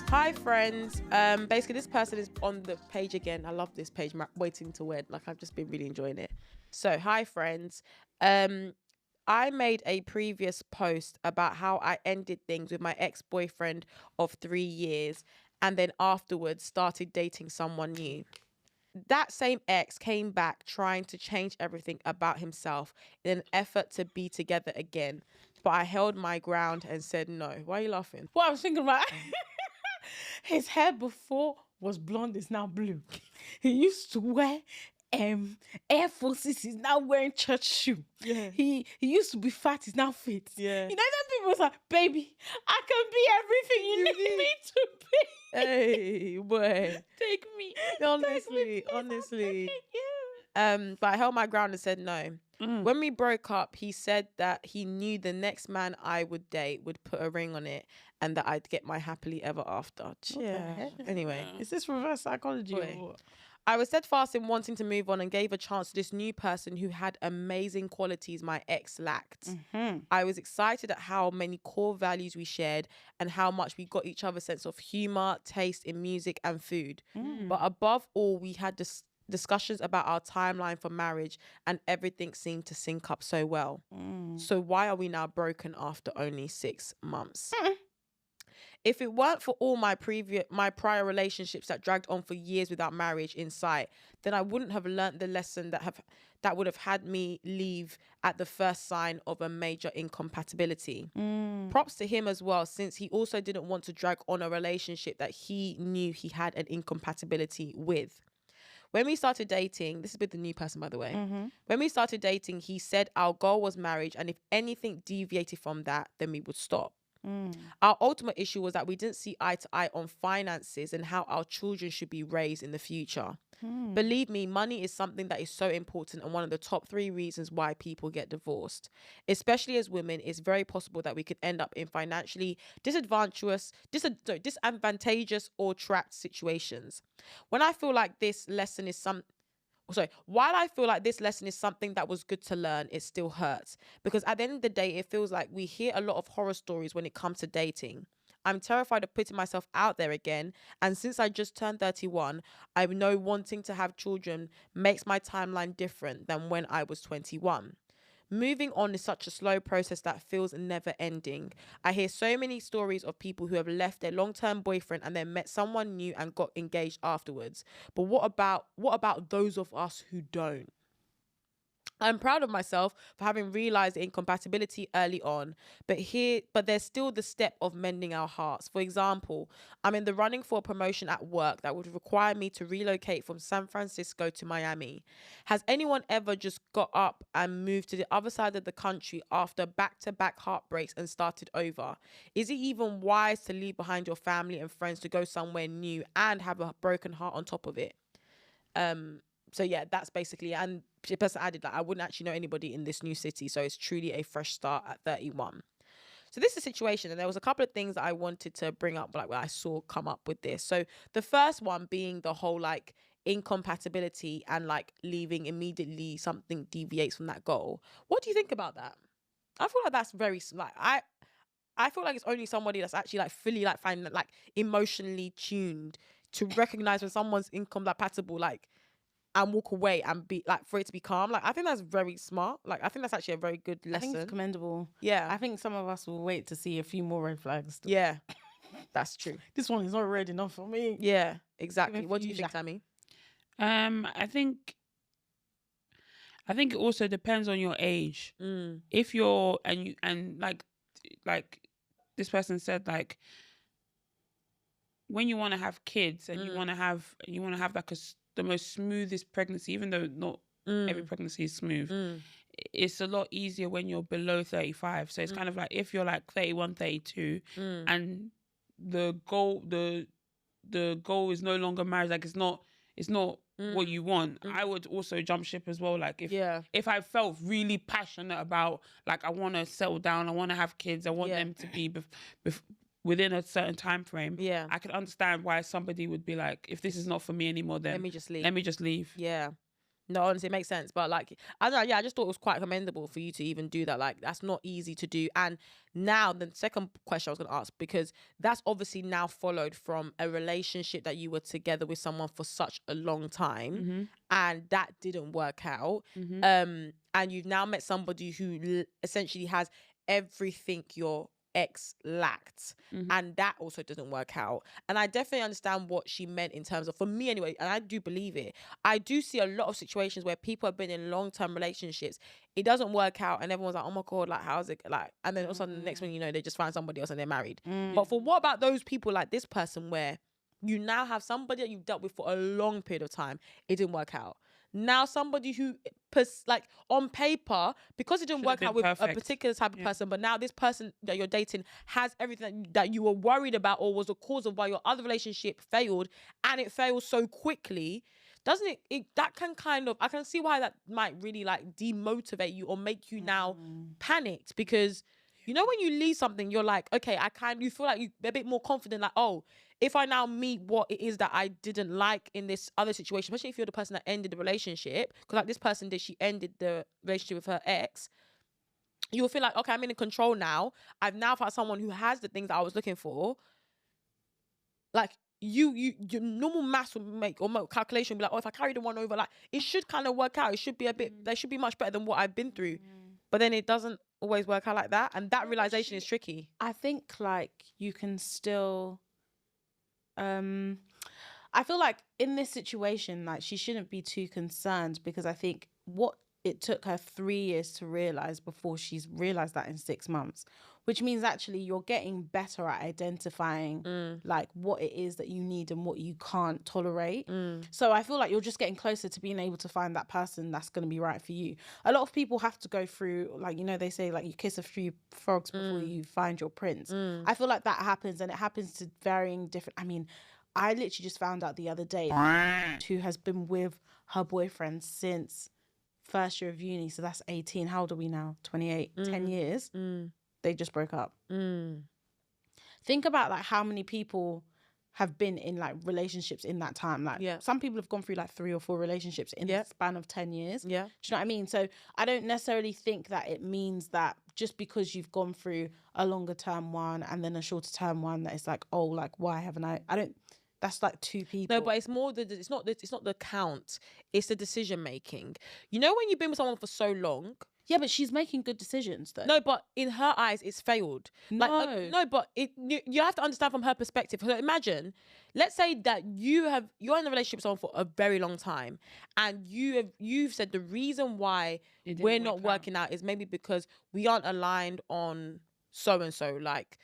Hi friends. Basically this person is on the page again. I love this page, Waiting to Wed. Like, I've just been really enjoying it. So hi friends. I made a previous post about how I ended things with my ex-boyfriend of 3 years and then afterwards started dating someone new. That same ex came back trying to change everything about himself in an effort to be together again. But I held my ground and said no. Why are you laughing? What I was thinking about, his hair before was blonde, is now blue. He used to wear Air Forces, he's now wearing church shoe. Yeah. He used to be fat, he's now fit. Yeah. You know, then people was like, baby, I can be everything you need me to be. Hey, boy. Take me. Honestly. But I held my ground and said no. When we broke up, he said that he knew the next man I would date would put a ring on it and that I'd get my happily ever after. Yeah. Anyway. Is this reverse psychology? Boy. Or what? I was steadfast in wanting to move on and gave a chance to this new person who had amazing qualities my ex lacked. I was excited at how many core values we shared and how much we got each other's sense of humor, taste in music and food. But above all, we had discussions about our timeline for marriage and everything seemed to sync up so well. So why are we now broken after only 6 months? If it weren't for all my prior relationships that dragged on for years without marriage in sight, then I wouldn't have learnt the lesson that would have had me leave at the first sign of a major incompatibility. Props to him as well, since he also didn't want to drag on a relationship that he knew he had an incompatibility with. When we started dating, this is with the new person, by the way. When we started dating, he said our goal was marriage, and if anything deviated from that, then we would stop. Our ultimate issue was that we didn't see eye to eye on finances and how our children should be raised in the future. Believe me, money is something that is so important and one of the top 3 reasons why people get divorced. Especially as women, it's very possible that we could end up in financially disadvantageous or trapped situations. While I feel like this lesson is something that was good to learn, it still hurts. Because at the end of the day, it feels like we hear a lot of horror stories when it comes to dating. I'm terrified of putting myself out there again. And since I just turned 31, I know wanting to have children makes my timeline different than when I was 21. Moving on is such a slow process that feels never ending. I hear so many stories of people who have left their long-term boyfriend and then met someone new and got engaged afterwards. But what about those of us who don't? I'm proud of myself for having realized the incompatibility early on, but there's still the step of mending our hearts. For example, I'm in the running for a promotion at work that would require me to relocate from San Francisco to Miami. Has anyone ever just got up and moved to the other side of the country after back-to-back heartbreaks and started over? Is it even wise to leave behind your family and friends to go somewhere new and have a broken heart on top of it? So yeah, that's basically, and the person added that I wouldn't actually know anybody in this new city, so it's truly a fresh start at 31. So this is a situation, and there was a couple of things that I wanted to bring up, like what I saw come up with this. So the first one being the whole like incompatibility and like leaving immediately something deviates from that goal. What do you think about that? I feel like that's very like I feel like it's only somebody that's actually like fully like finding like emotionally tuned to recognize when someone's incompatible, like, and walk away and be like, for it to be calm. Like, I think that's very smart. Like, I think that's actually a very good lesson. I think it's commendable. Yeah. I think some of us will wait to see a few more red flags. Yeah, that's true. This one is not red enough for me. Yeah, exactly. What do you think, Tammy? I think it also depends on your age. If you're and like this person said, like, when you want to have kids and you want to have like the most smoothest pregnancy, even though not every pregnancy is smooth, it's a lot easier when you're below 35. So it's kind of like if you're like 31, 32 and the goal is no longer marriage, like it's not what you want, I would also jump ship as well. Like if I felt really passionate about, like, I want to settle down, I want to have kids, I want them to be within a certain time frame, I can understand why somebody would be like, if this is not for me anymore, then let me just leave. Let me just leave. Yeah. No, honestly, it makes sense. But like, I don't know, yeah, I just thought it was quite commendable for you to even do that. Like, that's not easy to do. And now, the second question I was going to ask, because that's obviously now followed from a relationship that you were together with someone for such a long time, and that didn't work out. And you've now met somebody who essentially has everything your ex lacked, and that also doesn't work out. And I definitely understand what she meant in terms of, for me anyway, and I do believe it. I do see a lot of situations where people have been in long-term relationships, it doesn't work out, and everyone's like, oh my God, like, how's it, like, and then all of a sudden the next one you know, they just find somebody else and they're married. But for what about those people like this person, where you now have somebody that you've dealt with for a long period of time, it didn't work out. Now somebody who, like, on paper, because it didn't Should have work out been with a perfect. particular type of person, but now this person that you're dating has everything that you were worried about or was the cause of why your other relationship failed, and it fails so quickly, doesn't it that can kind of, I can see why that might really like demotivate you or make you now panicked, because you know when you leave something, you're like, okay, you feel like you're a bit more confident, like, oh, if I now meet what it is that I didn't like in this other situation, especially if you're the person that ended the relationship, because like this person did, she ended the relationship with her ex, you'll feel like, okay, I'm in control now. I've now found someone who has the things that I was looking for. Like, your normal maths will make, or calculation will be like, oh, if I carry the one over, like, it should kind of work out. It should be a bit, they should be much better than what I've been through. But then it doesn't always work out like that. And that realization is tricky. I think like you can still I feel like in this situation, like, she shouldn't be too concerned, because I think what it took her 3 years to realize before she's realized that in 6 months, which means actually you're getting better at identifying like what it is that you need and what you can't tolerate. So I feel like you're just getting closer to being able to find that person that's going to be right for you. A lot of people have to go through, like, you know, they say like you kiss a few frogs before you find your prince. I feel like that happens, and it happens to varying different, I mean, I literally just found out the other day who has been with her boyfriend since first year of uni. So that's 18. How old are we now? 28. 10 years. They just broke up. Think about like how many people have been in like relationships in that time. Like, some people have gone through like 3 or 4 relationships in the span of 10 years. Do you know what I mean? So I don't necessarily think that it means that just because you've gone through a longer term one and then a shorter term one, that it's like, oh, like, why haven't I don't, that's like 2 people. No, but it's more it's not the count, it's the decision making. You know, when you've been with someone for so long. Yeah, but she's making good decisions though. No, but in her eyes, it's failed. No. Like, no, but you have to understand from her perspective. So imagine, let's say that you're in a relationship with someone for a very long time, and you've said the reason why we're not working out is maybe because we aren't aligned on so and so. Like,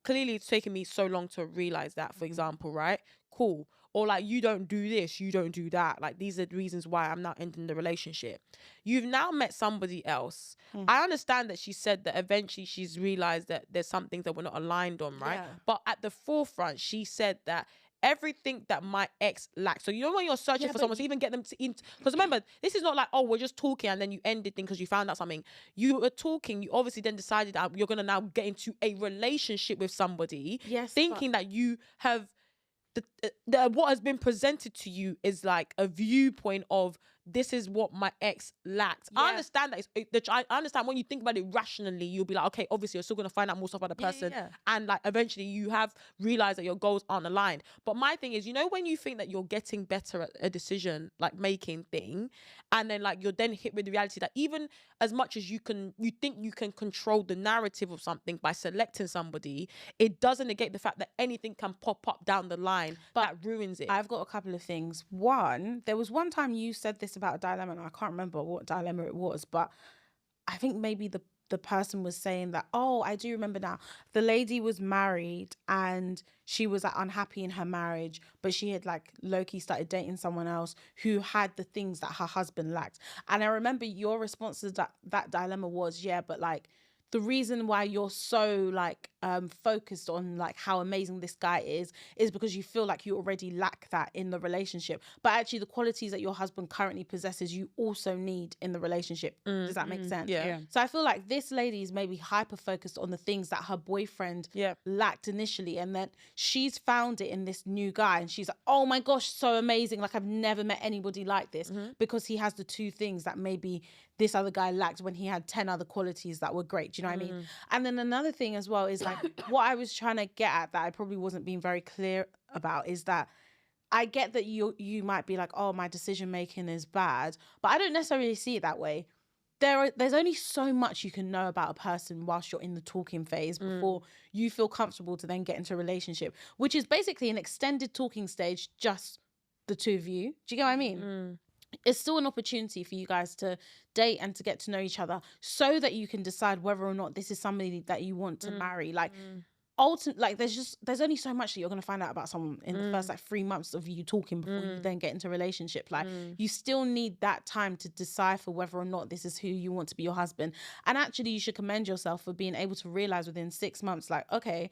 clearly it's taken me so long to realize that, for example, right? Cool. Or like, you don't do this, you don't do that. Like, these are the reasons why I'm not ending the relationship. You've now met somebody else. I understand that she said that eventually she's realized that there's some things that we're not aligned on, right? Yeah. But at the forefront, she said that everything that my ex lacked. So you know when you're searching for someone to even get them to, because remember, this is not like, oh, we're just talking and then you ended things because you found out something. You were talking, you obviously then decided that you're going to now get into a relationship with somebody, thinking that you have what has been presented to you is like a viewpoint of, this is what my ex lacked. I understand that I understand when you think about it rationally, you'll be like, okay, obviously you're still going to find out more stuff about the person. And like, eventually you have realized that your goals aren't aligned. But my thing is, you know, when you think that you're getting better at a decision, like making thing, and then like you're then hit with the reality that even as much as you think you can control the narrative of something by selecting somebody, it doesn't negate the fact that anything can pop up down the line that ruins it. I've got a couple of things. One, there was one time you said this about a dilemma, and I can't remember what dilemma it was, but I think maybe the person was saying that, oh, I do remember now. The lady was married and she was like unhappy in her marriage, but she had like low-key started dating someone else who had the things that her husband lacked. And I remember your response to that dilemma was, yeah, but like the reason why you're so like focused on like how amazing this guy is because you feel like you already lack that in the relationship, but actually the qualities that your husband currently possesses you also need in the relationship. Does that make sense? Yeah. So I feel like this lady is maybe hyper focused on the things that her boyfriend lacked initially, and then she's found it in this new guy and she's like, oh my gosh, so amazing, like I've never met anybody like this, because he has the two things that maybe this other guy lacked when he had 10 other qualities that were great. Do you know what I mean? And then another thing as well is like what I was trying to get at that I probably wasn't being very clear about is that I get that you might be like, oh, my decision making is bad, but I don't necessarily see it that way. There's only so much you can know about a person whilst you're in the talking phase before you feel comfortable to then get into a relationship, which is basically an extended talking stage, just the two of you. Do you get what I mean? It's still an opportunity for you guys to date and to get to know each other so that you can decide whether or not this is somebody that you want to marry. Like, ultimately, like there's only so much that you're going to find out about someone in the first like 3 months of you talking before you then get into a relationship. Like you still need that time to decipher whether or not this is who you want to be your husband. And actually you should commend yourself for being able to realize within 6 months, like, okay,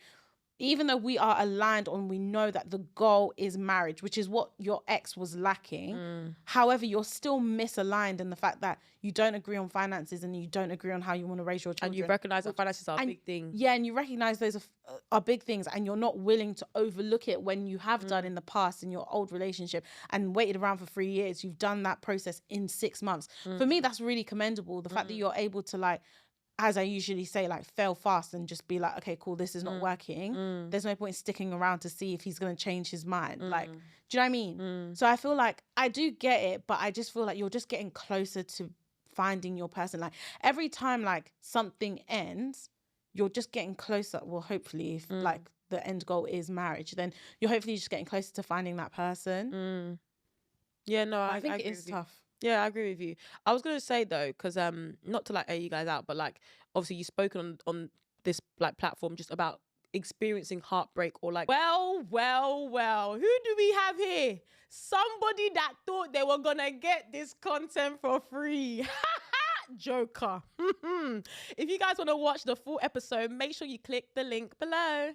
even though we are aligned on, we know that the goal is marriage, which is what your ex was lacking. However, you're still misaligned in the fact that you don't agree on finances and you don't agree on how you want to raise your children. And you recognize that finances are a big thing. Yeah, and you recognize those are big things, and you're not willing to overlook it when you have done in the past in your old relationship and waited around for 3 years. You've done that process in 6 months. For me, that's really commendable. The fact that you're able to, like, as I usually say, like, fail fast and just be like, okay, cool, this is not working. There's no point sticking around to see if he's going to change his mind. Like, do you know what I mean? So I feel like I do get it, but I just feel like you're just getting closer to finding your person. Like, every time, like, something ends, you're just getting closer. Well, hopefully, if, like, the end goal is marriage, then you're hopefully just getting closer to finding that person. Yeah, no, I think I it is tough. Yeah, I agree with you. I was gonna say though, because not to like air you guys out, but like obviously you've spoken on this like platform just about experiencing heartbreak or like, well, who do we have here? Somebody that thought they were gonna get this content for free. Joker. If you guys want to watch the full episode, make sure you click the link below.